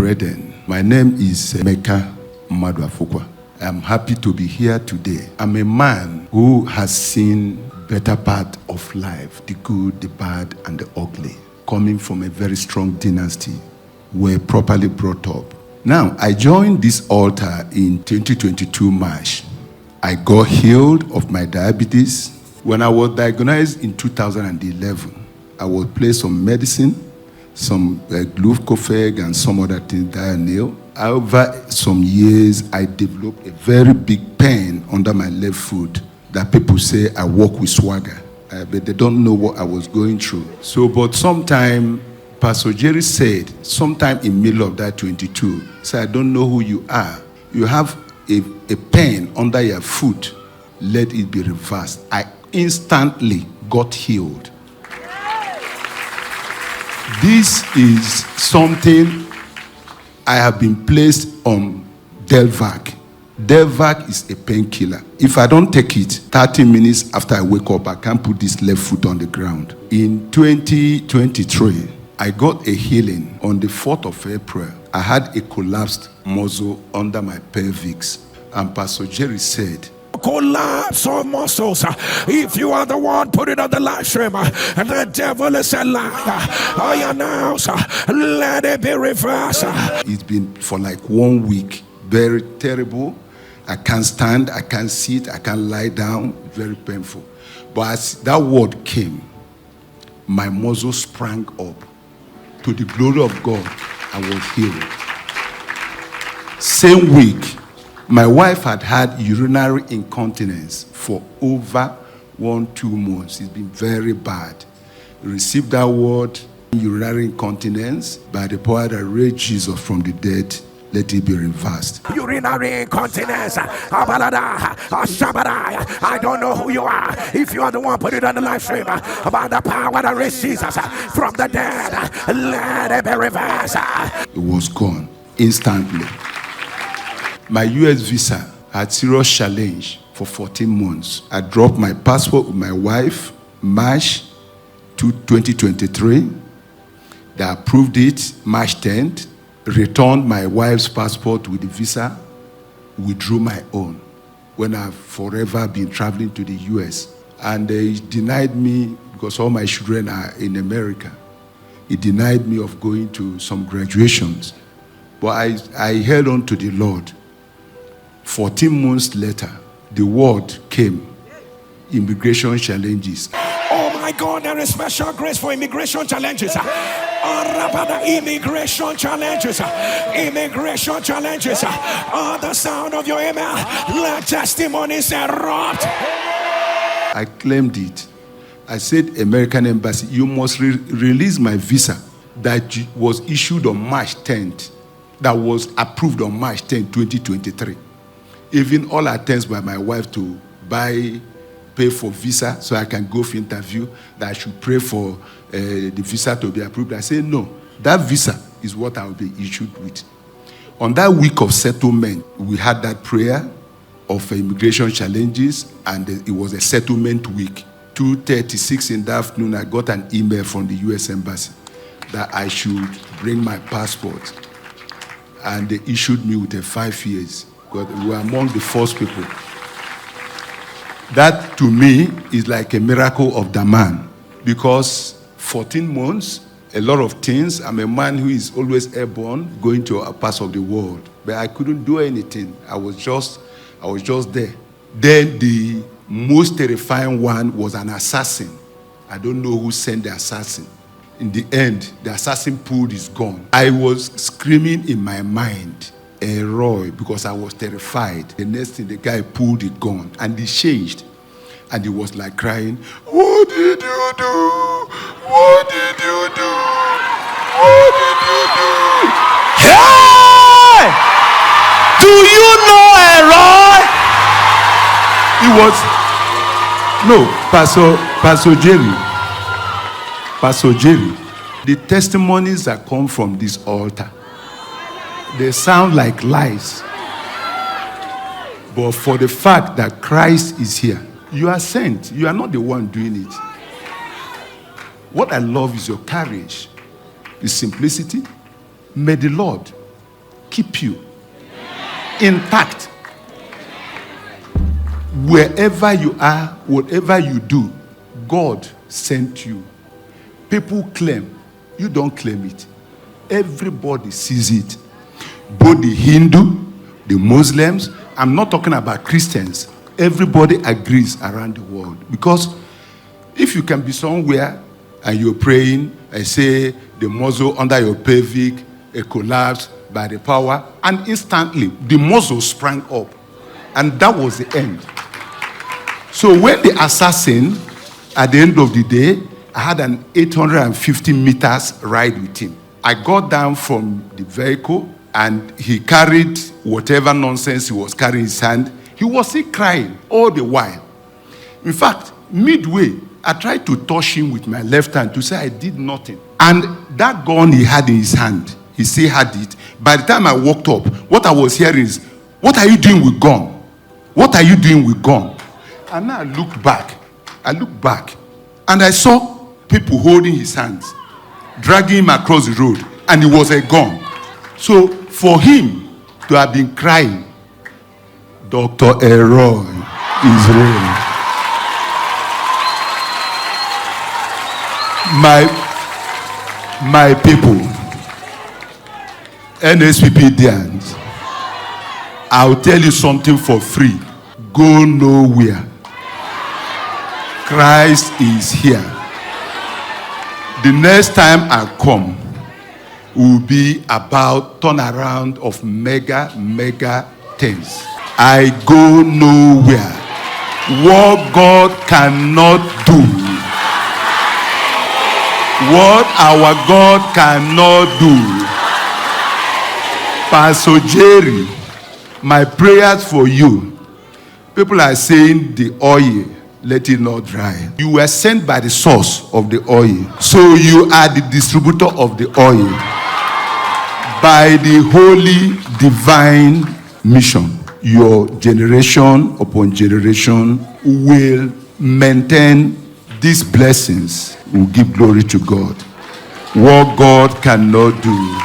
brethren. My name is Meka Mmadụafukwa. I'm happy to be here today. I'm a man who has seen better part of life, the good, the bad, and the ugly. Coming from a very strong dynasty, were properly brought up. Now, I joined this altar in 2022 March. I got healed of my diabetes. When I was diagnosed in 2011, I was placed on medicine, some glucophage and some other things, Dianil. Over some years, I developed a very big pain under my left foot that people say I walk with swagger, but they don't know what I was going through. So, but sometime, Pastor Jerry said, sometime in middle of that 22, said, I don't know who you are. You have a pain under your foot. Let it be reversed. I instantly got healed. This is something I have been placed on Delvac. Delvac is a painkiller. If I don't take it, 30 minutes after I wake up, I can't put this left foot on the ground. In 2023, I got a healing on the 4th of April. I had a collapsed muscle under my pelvis. And Pastor Jerry said, collapse of muscles. If you are the one, put it on the live stream. The devil is a liar. I announce, let it be reversed. It's been for like 1 week, very terrible. I can't stand, I can't sit, I can't lie down, very painful. But as that word came, my muscle sprang up. To the glory of God, I was healed. Same week, my wife had urinary incontinence for over 1-2 months. It's been very bad. Received that word, urinary incontinence, by the power that raised Jesus from the dead. Let it be reversed. Urinary incontinence. I don't know who you are. If you are the one, put it on the live stream. About the power that raised Jesus from the dead. Let it be reversed. It was gone instantly. My US visa had serious challenge for 14 months. I dropped my passport with my wife, March 2023. They approved it March 10th. Returned my wife's passport with the visa, withdrew my own when I've forever been traveling to the US. And they denied me, because all my children are in America, it denied me of going to some graduations. But I held on to the Lord. 14 months later, the word came, immigration challenges. Oh my God, there is special grace for immigration challenges. Immigration challenges. Immigration challenges. On the sound of your email, let testimonies erupt. I claimed it. I said, American Embassy, you must release my visa that was issued on March 10th, that was approved on March 10th, 2023. Even all attempts by my wife to pay for visa so I can go for interview, that I should pray for the visa to be approved. I say, no, that visa is what I will be issued with. On that week of settlement, we had that prayer of immigration challenges, and it was a settlement week. 2:36 in the afternoon, I got an email from the US Embassy that I should bring my passport. And they issued me with a 5 years, because we were among the first people. That, to me, is like a miracle of the man, because 14 months, a lot of things. I'm a man who is always airborne, going to a parts of the world, but I couldn't do anything. I was just there. Then the most terrifying one was an assassin. I don't know who sent the assassin. In the end, the assassin pulled his gun. I was screaming in my mind, Roy, because I was terrified. The next thing, the guy pulled the gun and he changed, and he was like crying, what did you do? What did you do? What did you do? Hey! Do you know Roy? He was, no, Pastor Jerry. The testimonies that come from this altar, they sound like lies. But for the fact that Christ is here, you are sent. You are not the one doing it. What I love is your courage, the simplicity. May the Lord keep you intact. Wherever you are, whatever you do, God sent you. People claim, you don't claim it. Everybody sees it. Both the Hindu, the Muslims, I'm not talking about Christians. Everybody agrees around the world. Because if you can be somewhere and you're praying, I say the muscle under your pelvic, a collapse by the power, and instantly the muscle sprang up. And that was the end. So when the assassin, at the end of the day, I had an 850 meters ride with him. I got down from the vehicle and he carried whatever nonsense he was carrying in his hand. He was still crying all the while. In fact, midway, I tried to touch him with my left hand to say I did nothing. And that gun he had in his hand, he still had it. By the time I walked up, what I was hearing is, what are you doing with gun? What are you doing with gun? And now I looked back, and I saw people holding his hands, dragging him across the road, and it was a gun. So for him to have been crying, Dr. Elroy is real. My people, Nsppdians, I'll tell you something for free. Go nowhere. Christ is here. The next time I come will be about turnaround of mega things. I go nowhere. What God cannot do, what our God cannot do. Pastor Jerry, my prayers for you. People are saying the oil, let it not dry. You were sent by the source of the oil. So you are the distributor of the oil by the holy divine mission. Your generation upon generation will maintain these blessings, will give glory to God. What God cannot do,